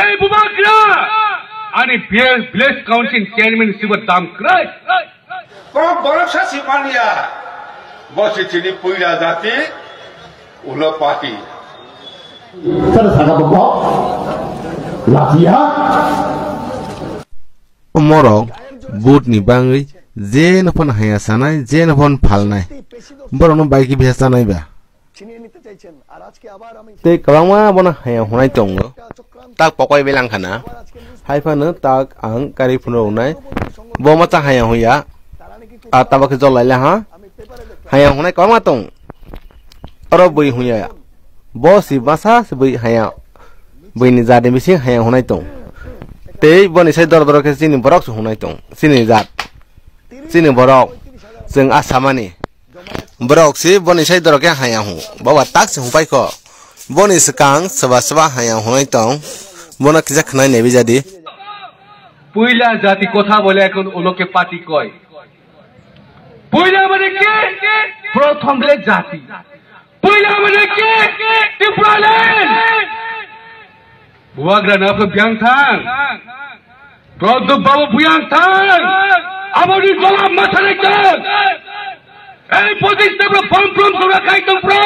এই বুবাকরা ani village council chairman sibat dam krai ko boroksa simania bosi chini puila jati ulo party sar saga bobo latia umoro boot ni bangi jen pon haya sanai jen pon phalnai borono baiki bhesa nai ba te kalama bona haya hunai tongo tak pokoi belang khana haifana tak ang kari phuno nai boma ta haya huya tabak jol laila ha haya hunai kalama tong aro bui huya bosi basa bui haya bui ni jade misi haya hunai tong te boni sai dor dor ke sini borok su hunai tong sini jat sini borok jeng asamani borok si boni sai dor ke haya hu bawa tak se hupai ko boni sekang seba seba haya hunai tong bona kisa khnai nebi jadi puila jati kotha bole ekhon oloke party koy puila mane ke prothom le jati puila mane ke Tipraland buagra na phe byang thang prodhup babu byang thang amoni gola mathare chal ei podish tabra form kora khai tong pro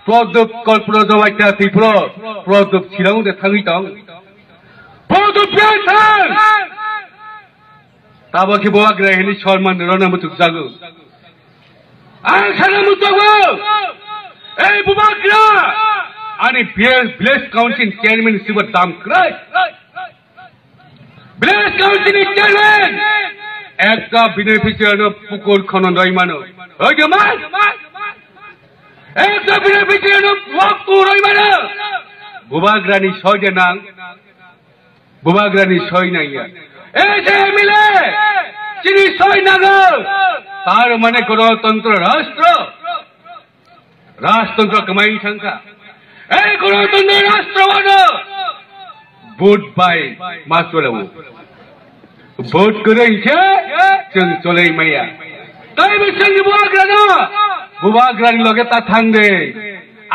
prodhup kolpro jawai ta thi prodhup chirang de thangi tong prodhup byang thang tabaki buagra hini shorman rona mutuk jago ang sana mutago ei buagra ani village council chairman sibat dam krai village council chairman ekta beneficiary pukul khonon roi mano oi jamal ekta beneficiary waktu roi mano bubagrani soje nang bubagrani soi naiya ei je mile chini soi nago tar mane গণতন্ত্র রাষ্ট্রতন্ত্র kamai thangka ei গণতন্ত্র রাষ্ট্রবাদ vote by masolawu vote korengche jeng cholei maya tai bisang bubagrani loge ta thangde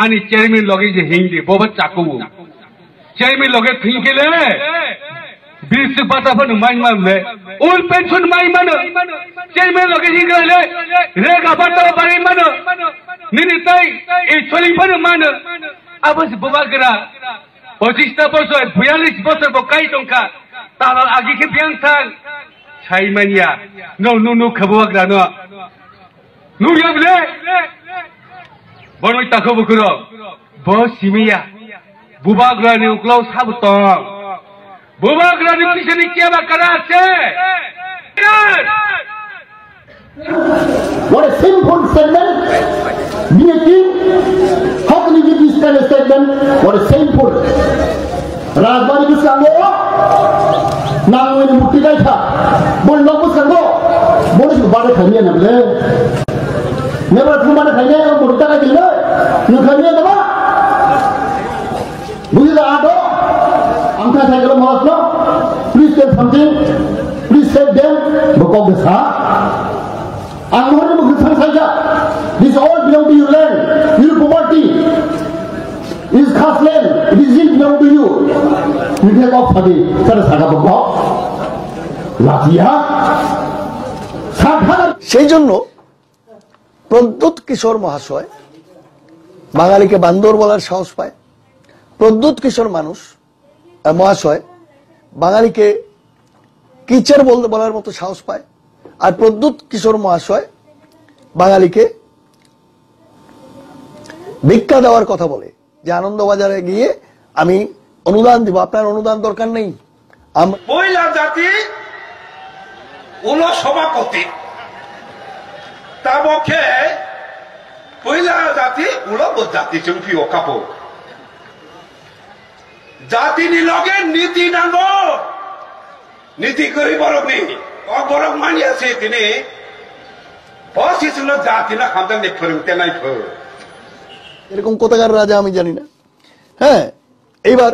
ani chairman loge je hingde boba chaku chairman loge thingkele bisik pata pun main mamle ul pension main mana chairman loge hingale rega pata bari mana nini tai e choli pun mana abas bubagra 25 বছর 42 বছর বকাই টংকা Talal আগে কে বিয়াং থাং ছাইমানিয়া no খাবুয়াগ্রা ন নুয়াবলে বনই তাখো বকুরো ব সিমিয়া বুবাগ্রা নি উকলাও সাবতং বুবাগ্রা নি পিছনে কি বা করা আছে What a simple statement. Be a king. How can you give this kind of statement? What a simple. Rajbari ko sango. Nang wini muti kay tha. Bol no ko sango. Bol ko bade khaniya na ble. Never tu bade khaniya ko mutta ka dile. Nu khaniya na ba. Buli da ado. Angka sa galo mohas no. Please tell something. Please save them. Bokok besa. This all belong to your land. Your property is khas land. It is in belong to you. You take off for the saga bobo. Latia. সেই জন্য প্রদ্যুৎ কিশোর মহাশয় বাঙালিকে বান্দর বলার সাহস পায়। প্রদ্যুৎ কিশোর মহাশয় বাঙালিকে কিচের বলার মতো সাহস পায়। আর প্রদ্যুৎ কিশোর মহাশয় বাঙালিকে ভিক্ষা দেওয়ার কথা বলে যে আনন্দবাজারে গিয়ে আমি অনুদান দিব। আপনার অনুদান দরকার নেই। পয়লা জাতি উলো সভাপতি তাবকে পয়লা জাতি উলো জাতি চুপি ও কাপো জাতি নি লগে নীতি নাঙ্গো নীতি করি বরক নেই বরক মানি আছে তিনি পসিসুলো জাতি না খামতে নে ফরমতে নাই ফ এরকম কোথাকার রাজা আমি জানি না। হ্যাঁ এইবার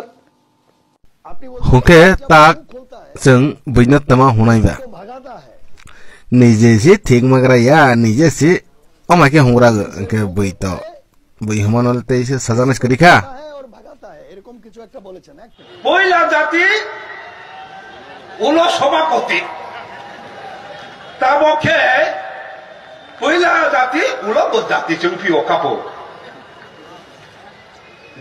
হুকে তাক जों बैना तमा हुनायबा निजे से ठीक मगरा या निजे से अमा के हुंगरा के बैतो बै हमनलते से सजानस करिखा কিছু একটা বলেছেন একটা মহিলা জাতি উলো সভাপতি তা পক্ষে মহিলা জাতি উলো জাতি চুপি ও কাপো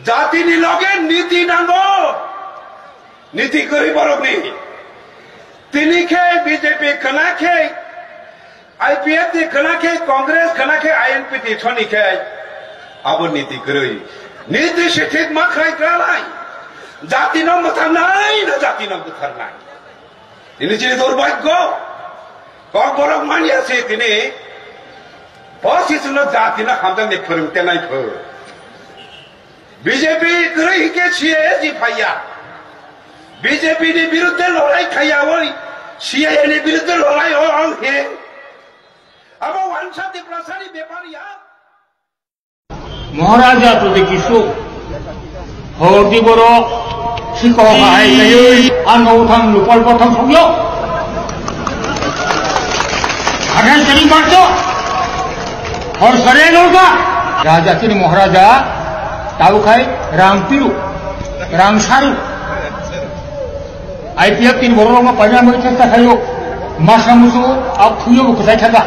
জাতিनि लगे नीति नांगौ नीति गरीबरनि तिनिखे बीजेपी खनाखे आईपीएफ नि खनाखे कांग्रेस खनाखे आईएनपी नि थनिखे अब नीति गरै नीति शिक्षित मा खायग्रालाय जाति न मथानाय न जाति न बुथारनाय तिनि जे दुर्भाग्य कबरक मानियासे तिनि पसिसन जाति न खामदनि फोरोंतेनाय फोर बीजेपी गृह के छिए जी भैया बीजेपी ने विरुद्ध लड़ाई खाया वही सीआईए ने विरुद्ध लड़ाई हो है अब वंशाती प्रसारी व्यापारिया महाराजा तो देखिसो होती बरो सिको हाय नहीं आनो थांग लुपल पथम सोयो अरे सरी बातो और सरे लोगा राजा की महाराजा ताऊ खाए रामपिरू रामसारू आईपीएफ तीन बरों में पहले में चेष्टा खायो मासा मुसो अब खुयो को कुछ ऐसा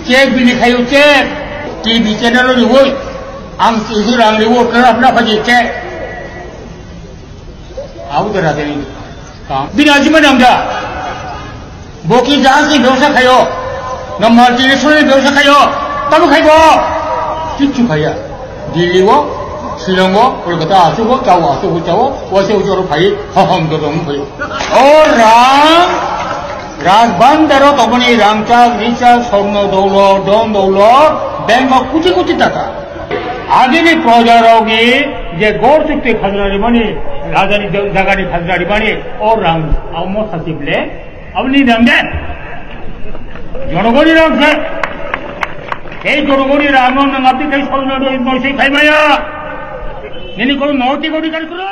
चेक भी लिखायो चेक टीवी चैनल लो वो आम इसी राम ले वो कर अपना फजी चेक आओ तो राजा नहीं काम बिना जिम्मे नमजा बोकी जहां से व्यवसाय खायो न मल्टीनेशनल व्यवसाय खायो तब खायो किच्चू खाया दिल्ली वो शिलंगो कोलकाता आसुगो चाओ वसे उजोरो भाई हम दोदों भाई और राजबान दरो तबनी रामचाक रिचाक स्वर्ण दौलत धन दौलत बैंक में कुछ टाका आगे भी प्रजारोगी जे गौर चुक्ति खाजनारी बनी राजानी जगानी खाजनारी बनी और राम अमो सचिवले अपनी नाम दे जनगणी राम से এই জনগণী রাম নাম আপনি তাই স্বর্ণ নয় সেই খাইবায়া এনে কোনো নটি কোটি কাজ করে